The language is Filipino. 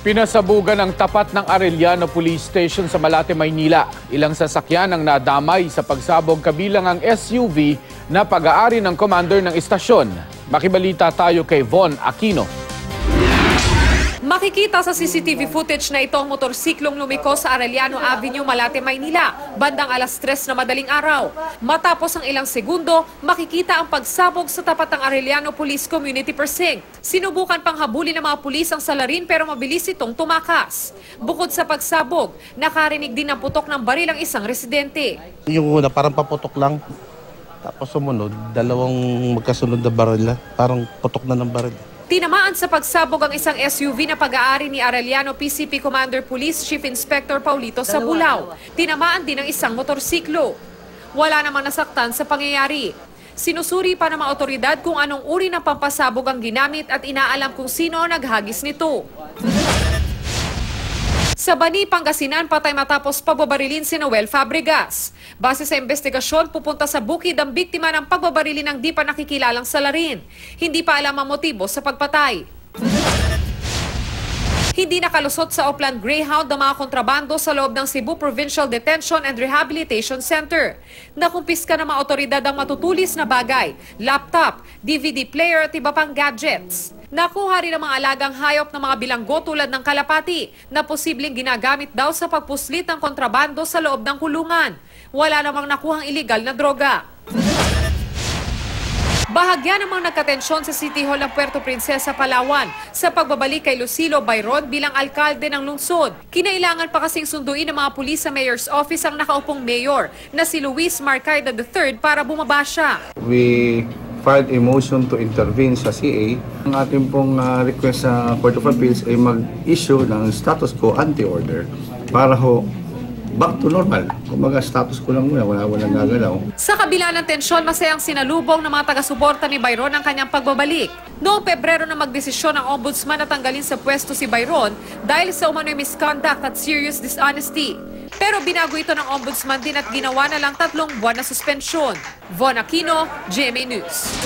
Pinasabugan ang tapat ng Arellano Police Station sa Malate, Maynila. Ilang sasakyan ang nadamay sa pagsabog kabilang ang SUV na pag-aari ng commander ng istasyon. Makibalita tayo kay Von Aquino. Makikita sa CCTV footage na ito ang motorsiklong lumiko sa Arellano Avenue, Malate, Maynila, bandang alas 3 na madaling araw. Matapos ang ilang segundo, makikita ang pagsabog sa tapat ng Arellano Police Community Precinct. Sinubukan pang habulin ng mga pulis ang salarin pero mabilis itong tumakas. Bukod sa pagsabog, nakarinig din ng putok ng baril ang isang residente. Yung una parang paputok lang, tapos sumunod, dalawang magkasunod na baril, parang putok na ng baril. Tinamaan sa pagsabog ang isang SUV na pag-aari ni Arellano PCP Commander Police Chief Inspector Paulito Sabulao. Tinamaan din ang isang motorsiklo. Wala namang nasaktan sa pangyayari. Sinusuri pa ng mga otoridad kung anong uri ng pampasabog ang ginamit at inaalam kung sino ang naghagis nito. Sa Bani, Pangasinan, patay matapos pagbabarilin si Noel Fabregas. Base sa investigasyon, pupunta sa bukid ang biktima ng pagbabarilin ng di pa nakikilalang salarin. Hindi pa alam ang motibo sa pagpatay. Hindi nakalusot sa Oplan Greyhound ang mga kontrabando sa loob ng Cebu Provincial Detention and Rehabilitation Center. Nakumpiska ng mga otoridad ang matutulis na bagay, laptop, DVD player at iba pang gadgets. Nakuha rin ang mga alagang hayop ng mga bilanggo tulad ng kalapati na posibleng ginagamit daw sa pagpuslit ng kontrabando sa loob ng kulungan. Wala namang nakuhang iligal na droga. Bahagya namang nagkatensyon sa City Hall ng Puerto Princesa, Palawan sa pagbabalik kay Lucilo Bayron bilang alkalde ng lungsod. Kinailangan pa kasing sunduin ng mga pulis sa mayor's office ang nakaupong mayor na si Luis Marcaida III para bumaba siya. We filed a motion to intervene sa CA. Ang ating pong request sa Court of Appeals ay mag-issue ng status quo anti-order para back to normal. Kumbaga status quo lang muna, walang gagalaw. Sa kabila ng tensyon, masayang sinalubong ng mga taga-suporta ni Bayron ang kanyang pagbabalik. Noong Pebrero na magdesisyon ng ombudsman na tanggalin sa pwesto si Bayron dahil sa umano'y misconduct at serious dishonesty. Pero binago ito ng ombudsman din at ginawa na lang 3 buwan na suspensyon. Von Aquino, GMA News.